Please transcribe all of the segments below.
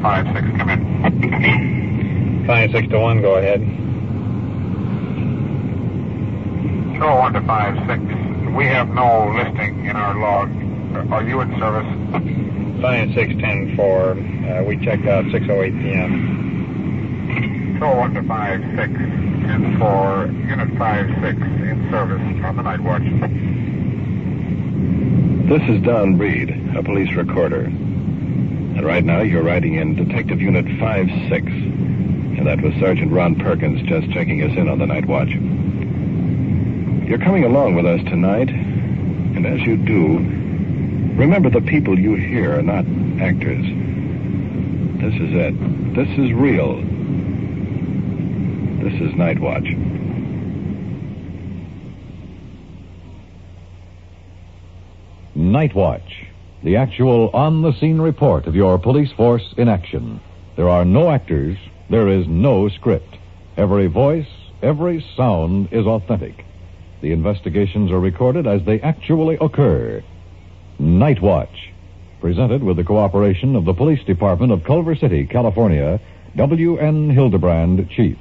5-6, come in. 5-6 to 1, go ahead. Control 1 to 5-6. We have no listing in our log. Are you in service? 5-6-10-4. We checked out 6:08 p.m. Control 1 to 5-6. 10-4. Unit 5-6 in service on the night watch. This is Don Reed, a police recorder. And right now you're riding in Detective Unit 5-6. And that was Sergeant Ron Perkins just checking us in on the night watch. You're coming along with us tonight, and as you do, remember the people you hear are not actors. This is it. This is real. This is Night Watch. Night Watch, the actual on-the-scene report of your police force in action. There are no actors, there is no script. Every voice, every sound is authentic. The investigations are recorded as they actually occur. Night Watch, presented with the cooperation of the Police Department of Culver City, California, W.N. Hildebrand, Chief.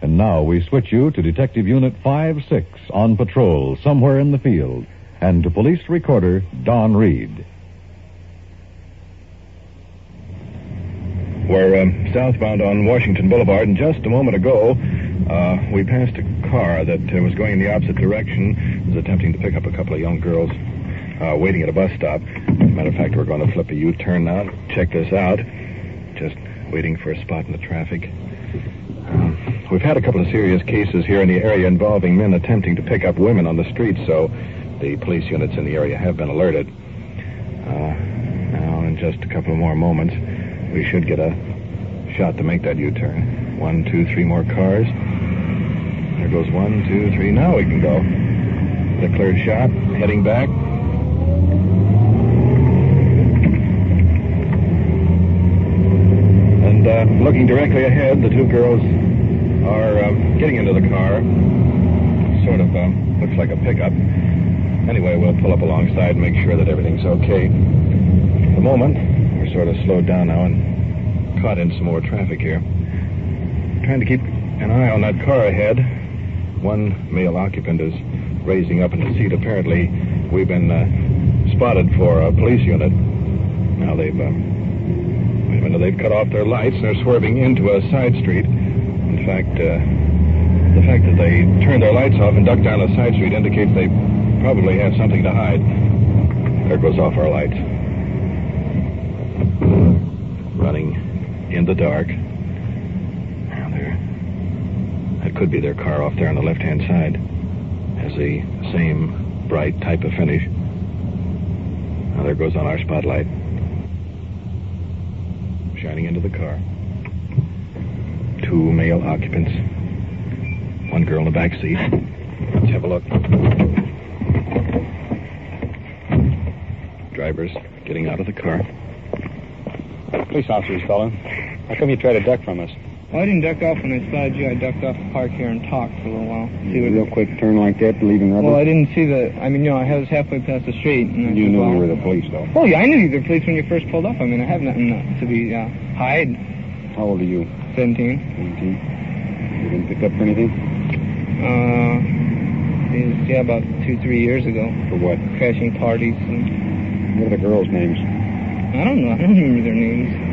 And now we switch you to Detective Unit 5-6 on patrol somewhere in the field, and to police recorder Don Reed. We're southbound on Washington Boulevard, and just a moment ago, we passed a car that was going in the opposite direction. It was attempting to pick up a couple of young girls waiting at a bus stop. As a matter of fact, we're going to flip a U-turn now. Check this out. Just waiting for a spot in the traffic. We've had a couple of serious cases here in the area involving men attempting to pick up women on the streets, so the police units in the area have been alerted. Now, in just a couple of more moments, we should get a shot to make that U-turn. 1, 2, 3 more cars. There goes 1, 2, 3. Now we can go. The cleared shot, heading back. And looking directly ahead, the two girls are getting into the car. Sort of looks like a pickup. Anyway, we'll pull up alongside and make sure that everything's okay. At the moment, we're sort of slowed down now and caught in some more traffic here. Trying to keep an eye on that car ahead. One male occupant is raising up in the seat. Apparently, we've been spotted for a police unit. Now they've cut off their lights and they're swerving into a side street. In fact, the fact that they turned their lights off and ducked down a side street indicates they probably have something to hide. There goes off our lights. Running in the dark. Now that could be their car off there on the left-hand side. Has the same bright type of finish. Now there goes on our spotlight. Shining into the car. 2 male occupants. 1 girl in the back seat. Let's have a look. Drivers getting out of the car. Police officers, fella. How come you tried to duck from us? Well, I didn't duck off when I spotted you. I ducked off the park here and talked for a little while. See what real quick turn like that, leaving rubber? Well, I didn't see I was halfway past the street. And you knew you were the police, though? Oh, yeah, I knew you were the police when you first pulled up. I mean, I have nothing to be hide. How old are you? 17. 17. You didn't pick up for anything? About 2-3 years ago. For what? Crashing parties. And... What are the girls' names? I don't know. I don't remember their names.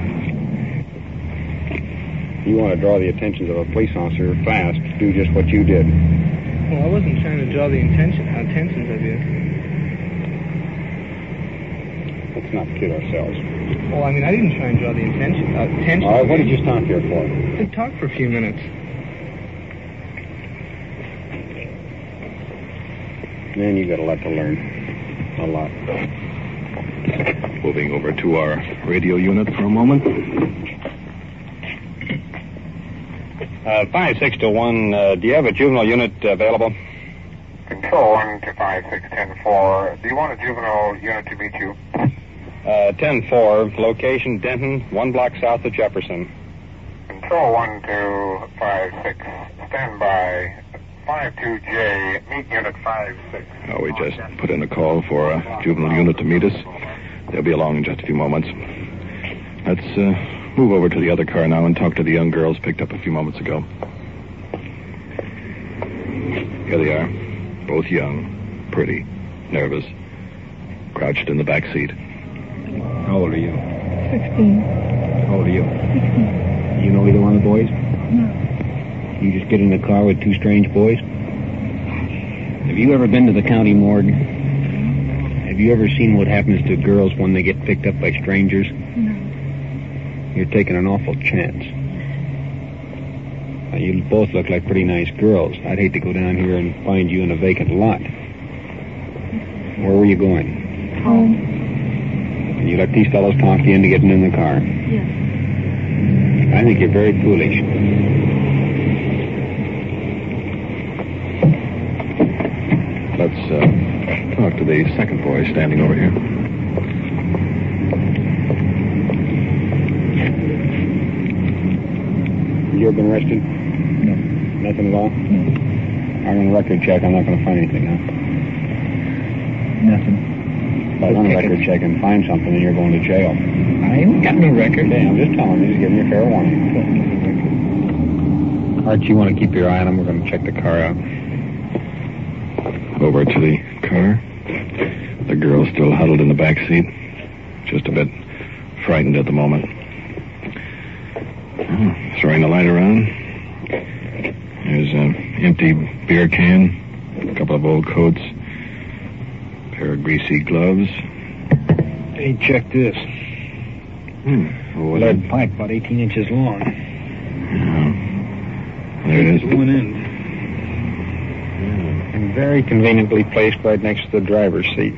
You want to draw the attentions of a police officer fast, do just what you did. Well, I wasn't trying to draw the attentions of you. Let's not kid ourselves. Well, I mean, I didn't try and draw the attention. All right, what did you stop here for? To talk for a few minutes. Man, you got a lot to learn. A lot. Moving over to our radio unit for a moment. 5-6 to 1. Do you have a juvenile unit available? Control 1 to 5-6-10-4. Do you want a juvenile unit to meet you? 10-4. Location Denton, 1 block south of Jefferson. Control 1 to 5-6. Stand by. 52J. Meet unit 5-6. Oh, we just put in a call for a juvenile unit to meet us. They'll be along in just a few moments. Let's move over to the other car now and talk to the young girls picked up a few moments ago. Here they are. Both young, pretty, nervous, crouched in the back seat. How old are you? 16. How old are you? 16. You know either one of the boys? No. You just get in the car with two strange boys? Have you ever been to the county morgue? Have you ever seen what happens to girls when they get picked up by strangers? No. You're taking an awful chance. Now, you both look like pretty nice girls. I'd hate to go down here and find you in a vacant lot. Where were you going? Home. And you let these fellows talk you into getting in the car? Yes. I think you're very foolish. Let's talk to the second boy standing over here. You ever been arrested? No. Nothing at all? No. I run a record check. I'm not going to find anything, huh? Nothing. If I run a record check and find something, then you're going to jail. I ain't got no record. Okay, I'm just telling you, just giving you a fair warning. Archie, you want to keep your eye on him? We're going to check the car out. Over to the car. The girl's still huddled in the back seat. Just a bit frightened at the moment. Throwing the light around. There's an empty beer can, a couple of old coats, a pair of greasy gloves. Hey, check this. Lead pipe about 18 inches long. There it is. One end. And very conveniently placed right next to the driver's seat.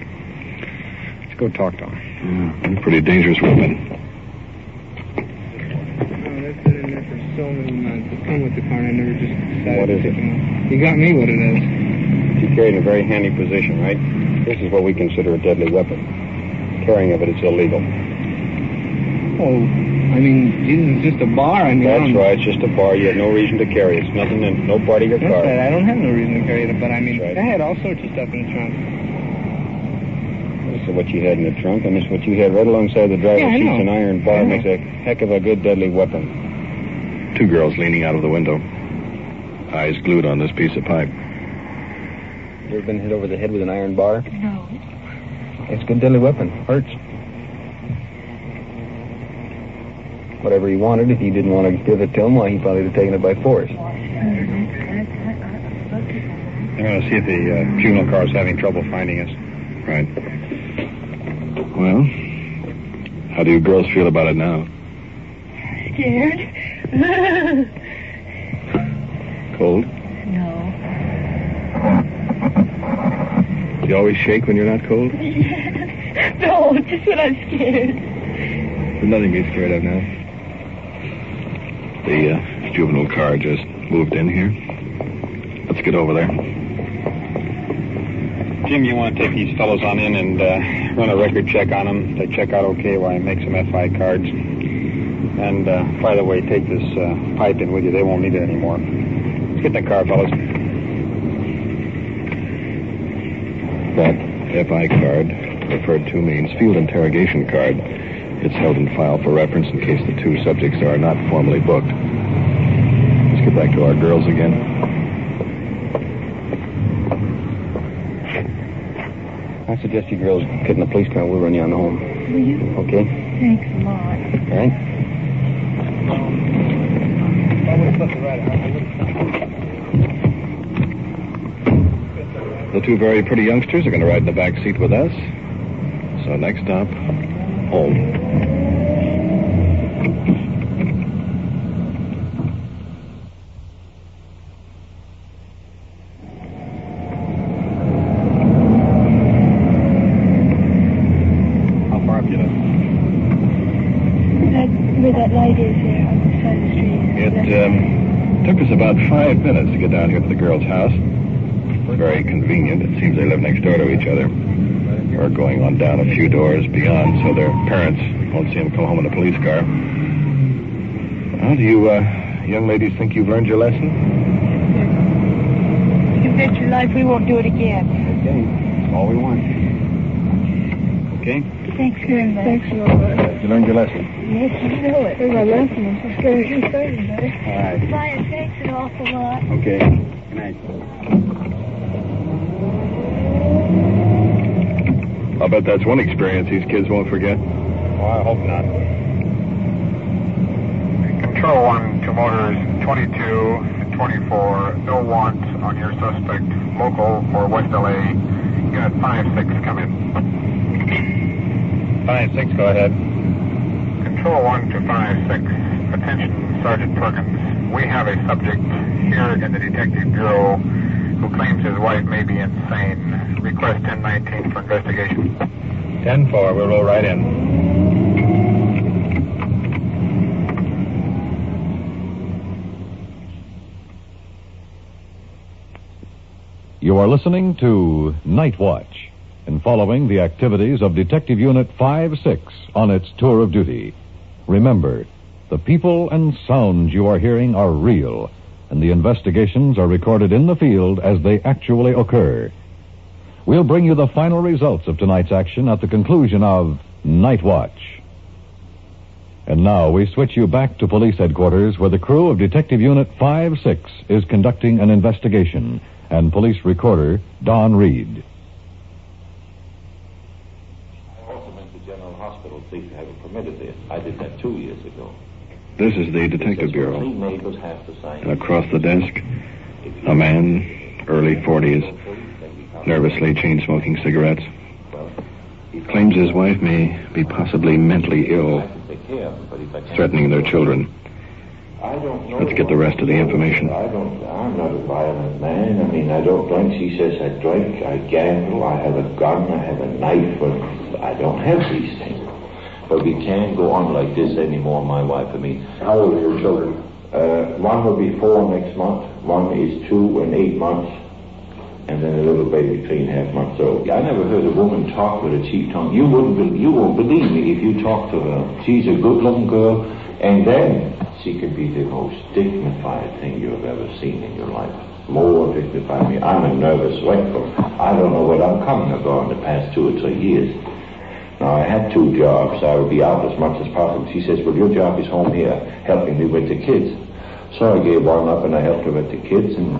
Let's go talk to him. A pretty dangerous weapon. That's been in there for so many months. It's come with the car and I never just decided What is to it? pick them up. You got me what it is. You carry it in a very handy position, right? This is what we consider a deadly weapon. Carrying of it is illegal. Oh, I mean, Jesus, it's just a bar. I mean, That's right, it's just a bar. You have no reason to carry it. It's nothing in no part of your That's car. right. I don't have no reason to carry it, but I mean, That's right. I had all sorts of stuff in the trunk. This is what you had in the trunk, and this is what you had right alongside the driver's Yeah, I seat. know. An iron bar I know. makes a heck of a good deadly weapon. Two girls leaning out of the window, eyes glued on this piece of pipe. You ever been hit over the head with an iron bar? No. It's a good deadly weapon. Hurts. Whatever he wanted, if he didn't want to give it to him, why, he probably would have taken it by force. Mm-hmm. I'm going to see if the juvenile car is having trouble finding us. Right. Well, how do you girls feel about it now? Scared? Cold? No. Do you always shake when you're not cold? No, just when I'm scared. There's nothing to be scared of now. The juvenile car just moved in here. Let's get over there. Jim, you want to take these fellows on in and run a record check on them? If they check out okay, why, make some FI cards. And, by the way, take this pipe in with you. They won't need it anymore. Let's get in the car, fellas. That FI card, referred to, means field interrogation card. It's held in file for reference in case the two subjects are not formally booked. Let's get back to our girls again. I suggest you girls get in the police car. We'll run you on home. Will you? Okay? Thanks a lot. All right? The two very pretty youngsters are going to ride in the back seat with us. So next stop, home. How far have you left? Where that light is there on the side of the street. It took us about 5 minutes to get down here to the girls' house. Very convenient. It seems they live next door to each other. We're going on down a few doors beyond so their parents won't see them come home in a police car. Well, do you young ladies think you've learned your lesson? You bet your life we won't do it again. Okay. That's all we want. Okay? Thanks very much. Thanks a lot. You learned your lesson. Yes, I know it. Here's my lesson. I'm so scared you started better. All right. Brian, thanks an awful lot. Okay. Good night. I'll bet that's one experience these kids won't forget. Well, I hope not. Control 1 to motors 22 and 24. No want on your suspect. Local for West LA. Unit 5-6, come in. 5-6, go ahead. Control 1 to 5-6. Attention, Sergeant Perkins. We have a subject here in the Detective Bureau who claims his wife may be insane. Request 1019 for investigation. 10-4, we'll roll right in. You are listening to Night Watch and following the activities of Detective Unit 5-6 on its tour of duty. Remember, the people and sounds you are hearing are real, and the investigations are recorded in the field as they actually occur. We'll bring you the final results of tonight's action at the conclusion of Night Watch. And now we switch you back to police headquarters where the crew of Detective Unit 5-6 is conducting an investigation, and police recorder Don Reed. I also went to General Hospital to have it permitted there. I did that 2 years ago. This is the Detective Bureau. Three neighbors have to sign. And across the desk, a man, early 40s, nervously chain-smoking cigarettes. Claims his wife may be possibly mentally ill, threatening their children. Let's get the rest of the information. I'm not a violent man. I mean, I don't drink. She says I drink, I gamble, I have a gun, I have a knife, but I don't have these things. But we can't go on like this anymore, my wife and me. How old are your children? One will be 4 next month, one is 2 and 8 months, and then a little baby 3.5 months old. I never heard a woman talk with a cheap tongue. You won't believe me if you talk to her. She's a good-looking girl, and then she could be the most dignified thing you have ever seen in your life. More dignified than me. I'm a nervous wreck. I don't know whether I'm coming or going the past 2 or 3 years. Now, I had 2 jobs. I would be out as much as possible. She says, well, your job is home here, helping me with the kids. So I gave one up and I helped her with the kids, and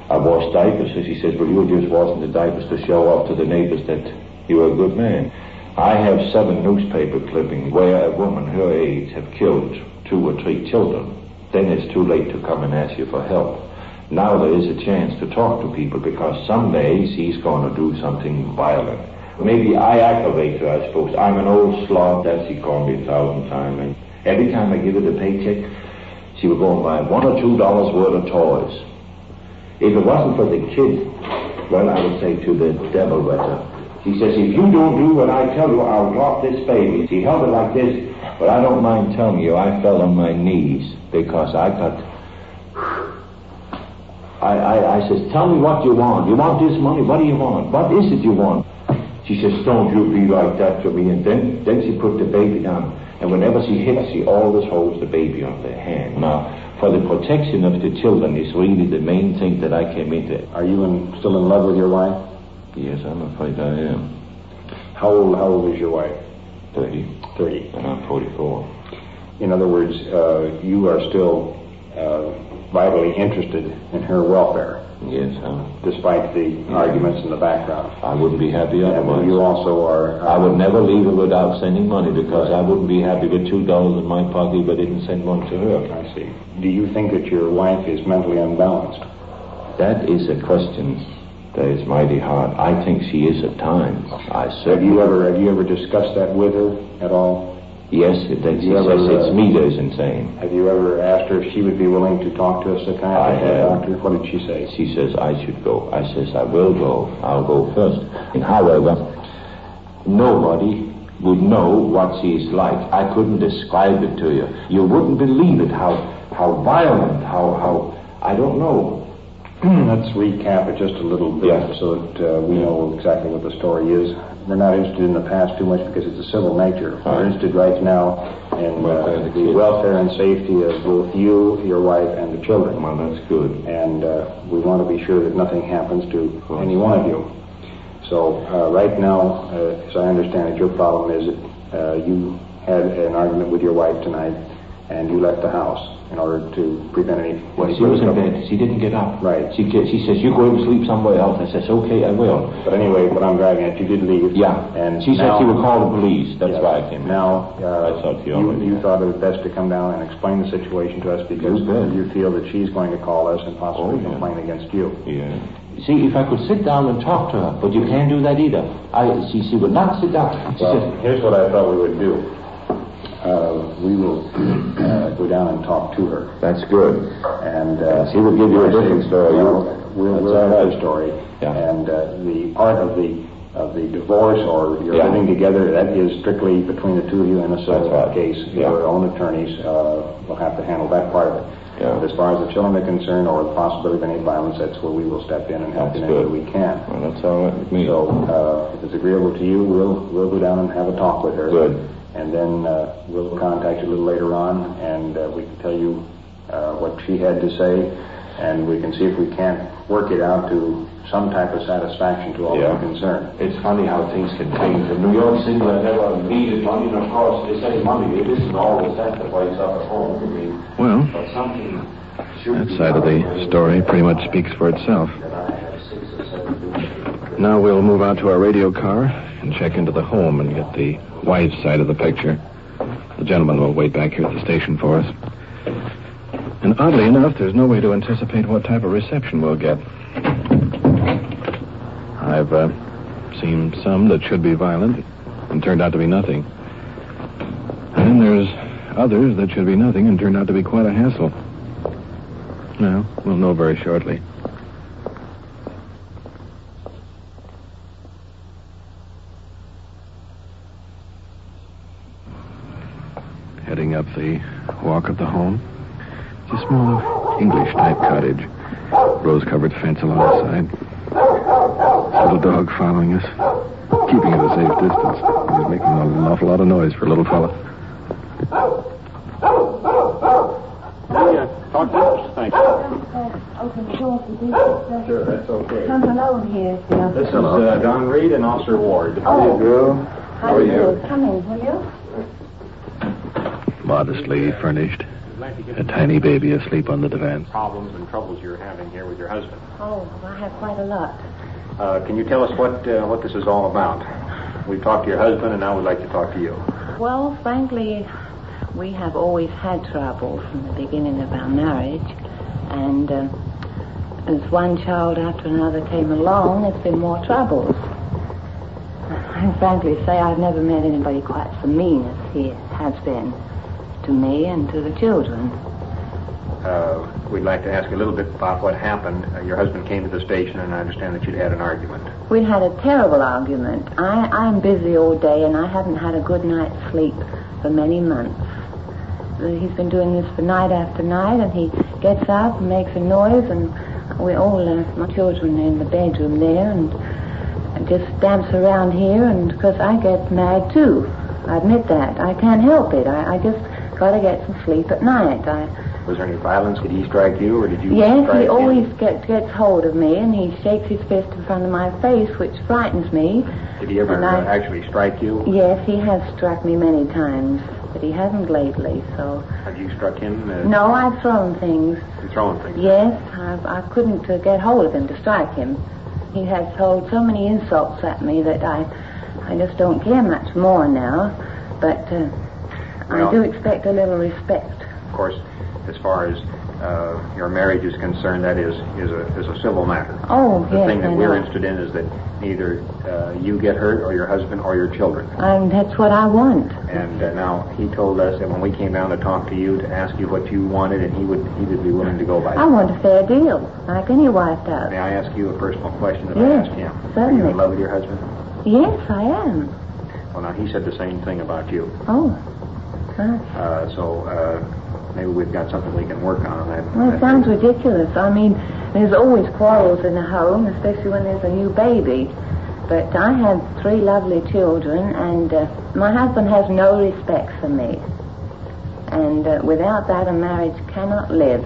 I washed diapers. So she says, well, you're just washing the diapers to show off to the neighbors that you're a good man. I have 7 newspaper clippings where a woman her age have killed 2 or 3 children. Then it's too late to come and ask you for help. Now there is a chance to talk to people because someday she's going to do something violent. Maybe I aggravate her, I suppose. I'm an old slob, that she called me 1,000 times. And every time I give her the paycheck, she would go and buy $1 or $2 worth of toys. If it wasn't for the kids, well, I would say to the devil with her. She says, if you don't do what I tell you, I'll drop this baby. She held it like this, but I don't mind telling you, I fell on my knees because I got... I says, tell me what you want. You want this money? What do you want? What is it you want? She says, don't you be like that to me. And then she put the baby down. And whenever she hits, she always holds the baby on the hand. Now, for the protection of the children is really the main thing that I came into. Are you still in love with your wife? Yes, I'm afraid I am. How old is your wife? 30. 30. And I'm 44. In other words, you are still vitally interested in her welfare. Yes, despite the arguments in the background. I wouldn't be happy otherwise. You also are... I would never leave her without sending money because I wouldn't be happy with $2 in my pocket if I didn't send one to her. I see. Do you think that your wife is mentally unbalanced? That is a question that is mighty hard. I think she is at times. Have you ever discussed that with her at all? Yes, she says it's me that is insane. Have you ever asked her if she would be willing to talk to a psychiatrist or a doctor? What did she say? She says I should go. I says I will go. I'll go first. And however, nobody would know what she is like. I couldn't describe it to you. You wouldn't believe it, how violent, how I don't know. Let's recap it just a little bit so that we know exactly what the story is. We're not interested in the past too much because it's a civil nature. We're interested right now in the welfare and safety of both you, your wife, and the children. Well, that's good. And we want to be sure that nothing happens to any one of you. So right now, as I understand it, your problem is that you had an argument with your wife tonight, and you left the house in order to prevent any... Well, she was in bed. She didn't get up. Right. She says, you go and sleep somewhere else. I says, okay, I will. But anyway, what I'm driving at, you did leave. Yeah. And she said she would call the police. That's why I came. Now, I thought you thought it was best to come down and explain the situation to us because you feel that she's going to call us and possibly complain against you. Yeah. See, if I could sit down and talk to her, but you can't do that either. She would not sit down. She said, here's what I thought we would do. We will go down and talk to her. That's good. And she will give you a different story. We'll have her story. Yeah. And the part of the divorce or your living together, that is strictly between the two of you in a civil case. Your own attorneys will have to handle that part of it. Yeah. But as far as the children are concerned or the possibility of any violence, that's where we will step in and help in any way we can. Well, that's all right with me. So if it's agreeable to you, we'll go down and have a talk with her. Good. And then we'll contact you a little later on, and we can tell you what she had to say, and we can see if we can't work it out to some type of satisfaction to all concerned. It's funny how things can change. In New York City, I never needed money, and of course, they say money. It isn't always that the place up at home. I mean, well, but something that side of the story pretty much speaks for itself. Now we'll move out to our radio car and check into the home and get the wife's side of the picture. The gentleman will wait back here at the station for us. And oddly enough, there's no way to anticipate what type of reception we'll get. I've seen some that should be violent and turned out to be nothing. And then there's others that should be nothing and turned out to be quite a hassle. Well, we'll know very shortly. Heading up the walk of the home. It's a small English-type cottage. Rose-covered fence along the side. Little dog following us, keeping at a safe distance. He's making an awful lot of noise for a little fella. Talk to us. Thanks. Open the door for this. Sure, that's okay. Come alone here, Bill. This is Don Reed and Officer Ward. Oh. Girl. How are you? Come in, will you? Modestly furnished. A tiny baby asleep on the divan. Problems and troubles you're having here with your husband. Oh, I have quite a lot. Can you tell us what this is all about? We've talked to your husband, and now we'd like to talk to you. Well, frankly, we have always had trouble from the beginning of our marriage. And as one child after another came along, there's been more troubles. I frankly say I've never met anybody quite so mean as he has been to me and to the children. We'd like to ask you a little bit about what happened. Your husband came to the station, and I understand that you'd had an argument. We'd had a terrible argument. I'm busy all day, and I haven't had a good night's sleep for many months. He's been doing this for night after night, and he gets up and makes a noise, and we all, my children are in the bedroom there, and just dance around here, and because I get mad too. I admit that. I can't help it. I just got to get some sleep at night. Was there any violence? Did he strike you, or did you Yes, strike he him? always gets hold of me, and he shakes his fist in front of my face, which frightens me. Did he ever actually strike you? Yes, he has struck me many times, but he hasn't lately, so... Have you struck him? No, I've thrown things. You've thrown things? Yes, I couldn't get hold of him to strike him. He has hurled so many insults at me that I just don't care much more now, but I do expect a little respect. Of course, as far as your marriage is concerned, that is a civil matter. Oh, the yes, thing that I we're know. interested in is that neither you get hurt, or your husband, or your children. That's what I want. And now he told us that when we came down to talk to you, to ask you what you wanted, and he would be willing to go by that. I want a fair deal, like any wife does. May I ask you a personal question that Yes, I asked him? certainly. Are you in love with your husband? Yes, I am. Well, now, he said the same thing about you. Oh. Maybe we've got something we can work on that. Well, it sounds ridiculous. I mean, there's always quarrels in the home, especially when there's a new baby. But I have 3 lovely children, and my husband has no respect for me. And without that, a marriage cannot live.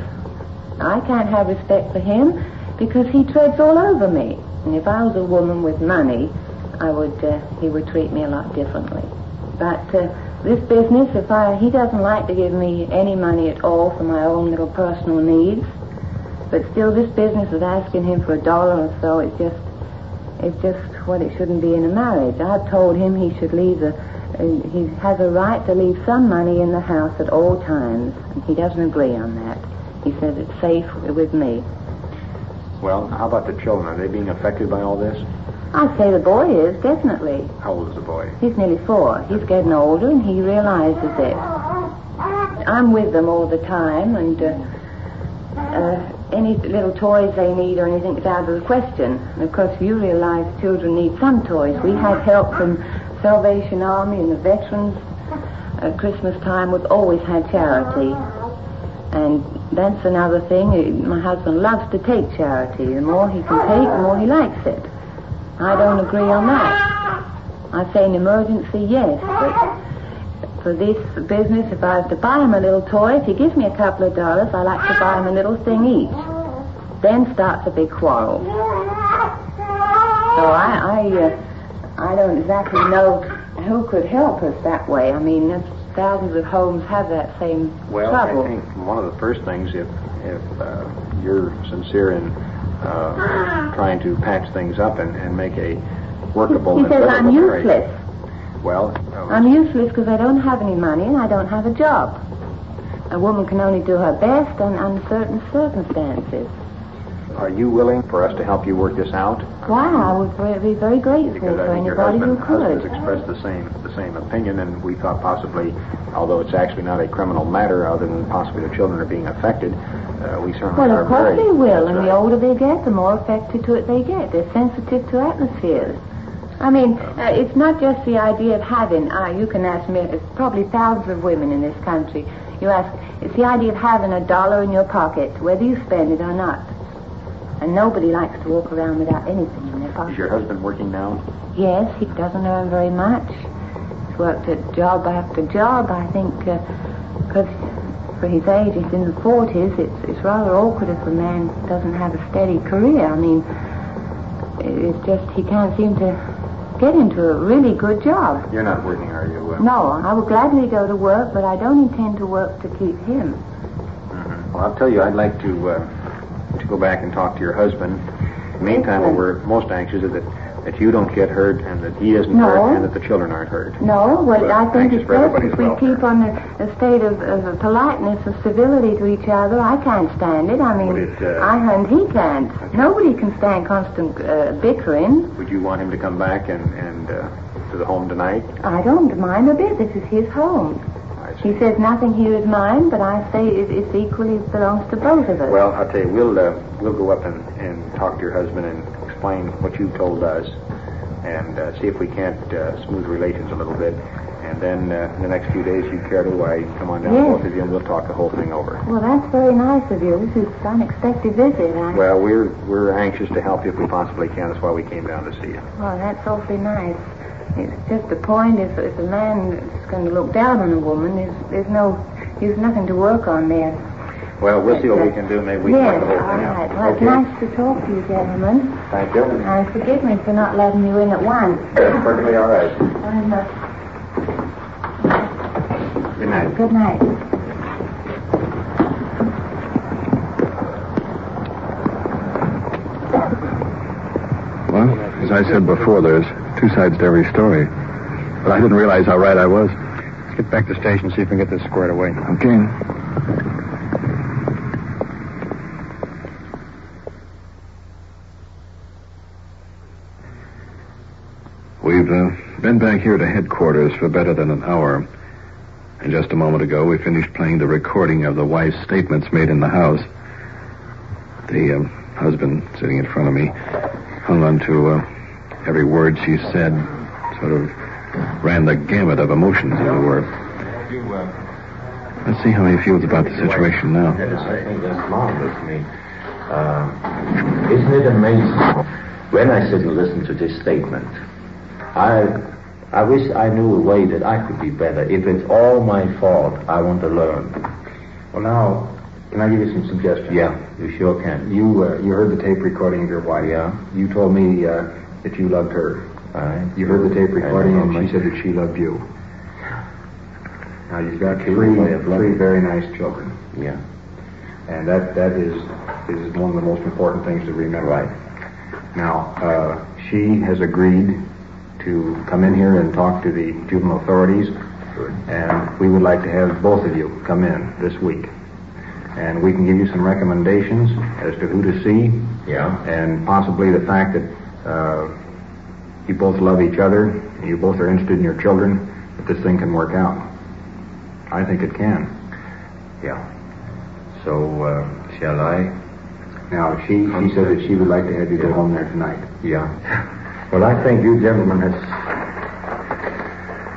I can't have respect for him because he treads all over me. And if I was a woman with money, he would treat me a lot differently. But this business, he doesn't like to give me any money at all for my own little personal needs, but still this business of asking him for $1 or so, it's just what it shouldn't be in a marriage. I've told him he should leave he has a right to leave some money in the house at all times, and he doesn't agree on that. He says it's safe with me. Well, how about the children? Are they being affected by all this? I'd say the boy is, definitely. How old is the boy? He's nearly 4. He's getting older, and he realizes it. I'm with them all the time, and any little toys they need or anything is out of the question. And of course, you realize children need some toys. We had help from Salvation Army and the veterans. At Christmas time, we've always had charity. And that's another thing. My husband loves to take charity. The more he can take, the more he likes it. I don't agree on that. I say in emergency, yes, but for this business, if I have to buy him a little toy, if he gives me a couple of dollars, I like to buy him a little thing each. Then starts a big quarrel. So I don't exactly know who could help us that way. I mean, thousands of homes have that same trouble. I think one of the first things, if you're sincere in trying to patch things up and make a workable... He says I'm useless. Well... I'm useless because I don't have any money and I don't have a job. A woman can only do her best under certain circumstances. Are you willing for us to help you work this out? Why, I would be very grateful for anybody who could. Your husband has expressed the same opinion, and we thought possibly, although it's actually not a criminal matter, other than possibly the children are being affected, we certainly well, are of course they will, and right. The older they get, the more affected to it they get. They're sensitive to atmospheres. I mean, it's not just the idea of having, you can ask me, it's probably thousands of women in this country. You ask, it's the idea of having $1 in your pocket, whether you spend it or not. And nobody likes to walk around without anything in their pocket. Is your husband working now? Yes, he doesn't earn very much. He's worked at job after job, I think, because for his age, he's in the 40s, it's rather awkward if a man doesn't have a steady career. I mean, it's just he can't seem to get into a really good job. You're not working, are you? No, I would gladly go to work, but I don't intend to work to keep him. Mm-hmm. Well, I'll tell you, I'd like to go back and talk to your husband. In the meantime, what we're most anxious is that you don't get hurt and that he isn't hurt and that the children aren't hurt. No, well, I think it's best if we welfare. keep on a state of politeness, of civility to each other. I can't stand it. I mean, and he can't. Okay. Nobody can stand constant bickering. Would you want him to come back and to the home tonight? I don't mind a bit. This is his home. He says nothing here is mine, but I say it equally belongs to both of us. Well, I'll tell you, we'll go up and talk to your husband and explain what you told us and see if we can't smooth relations a little bit. And then in the next few days, you care to come on down, both of you, and we'll talk the whole thing over. Well, that's very nice of you. This is an unexpected visit. Well, we're anxious to help you if we possibly can. That's why we came down to see you. Well, that's awfully nice. It's just a point, if a man is going to look down on a woman, there's nothing to work on there. Well, we'll see what we can do. Maybe we can work the whole thing out. Right. Well, it's nice to talk to you, gentlemen. Thank you. And forgive me for not letting you in at once. That's perfectly all right. Good night. Good night. Well, as I said before, there's two sides to every story. But I didn't realize how right I was. Let's get back to the station, see if we can get this squared away. Okay. We've been back here to headquarters for better than an hour. And just a moment ago, we finished playing the recording of the wife's statements made in the house. The husband, sitting in front of me, hung on to every word she said, sort of ran the gamut of emotions, as it were. Let's see how he feels about the situation now. I think that's marvelous. I mean, isn't it amazing? When I sit and listen to this statement, I wish I knew a way that I could be better. If it's all my fault, I want to learn. Well, now, can I give you some suggestions? Yeah, you sure can. You heard the tape recording of your wife. Yeah. You told me that you loved her. All right. You heard the tape recording and she said that she loved you. Now, you've got three very nice children. Yeah. And that is one of the most important things to remember. Right. Now, she has agreed to come in here and talk to the juvenile authorities. Good. And we would like to have both of you come in this week. And we can give you some recommendations as to who to see. Yeah. And possibly the fact that you both love each other, and you both are interested in your children, that this thing can work out. I think it can. Yeah. So, shall I? Now, she said that she would like to have you go home there tonight. Yeah. Well, I think you gentlemen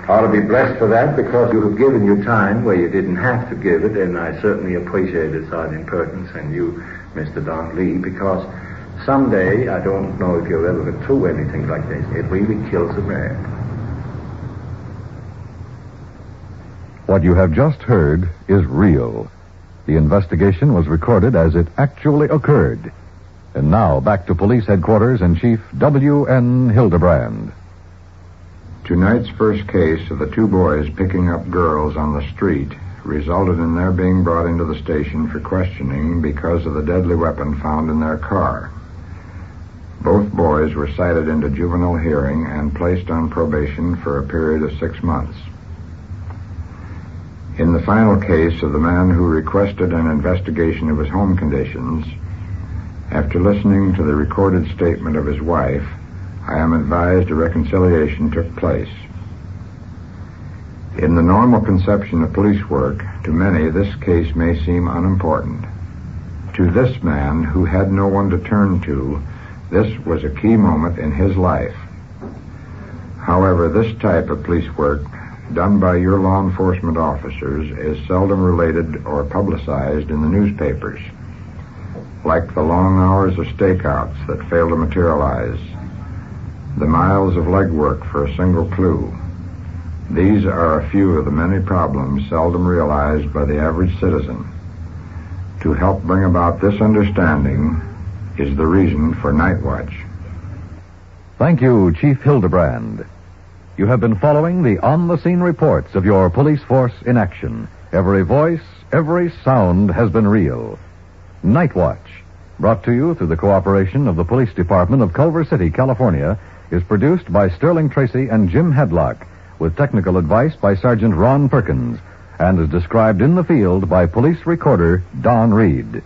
ought to be blessed for that, because you have given your time where you didn't have to give it, and I certainly appreciate it, Sergeant Perkins, and you, Mr. Don Lee, because someday, I don't know if you'll ever get through anything like this, it really kills a man. What you have just heard is real. The investigation was recorded as it actually occurred. And now, back to police headquarters and Chief W.N. Hildebrand. Tonight's first case of the two boys picking up girls on the street resulted in their being brought into the station for questioning because of the deadly weapon found in their car. Both boys were cited into juvenile hearing and placed on probation for a period of 6 months. In the final case of the man who requested an investigation of his home conditions, after listening to the recorded statement of his wife, I am advised a reconciliation took place. In the normal conception of police work, to many this case may seem unimportant. To this man, who had no one to turn to, this was a key moment in his life. However, this type of police work done by your law enforcement officers is seldom related or publicized in the newspapers, like the long hours of stakeouts that fail to materialize, the miles of legwork for a single clue. These are a few of the many problems seldom realized by the average citizen. To help bring about this understanding is the reason for Night Watch. Thank you, Chief Hildebrand. You have been following the on-the-scene reports of your police force in action. Every voice, every sound has been real. Night Watch, brought to you through the cooperation of the Police Department of Culver City, California, is produced by Sterling Tracy and Jim Hedlock, with technical advice by Sergeant Ron Perkins, and is described in the field by Police Recorder Don Reed.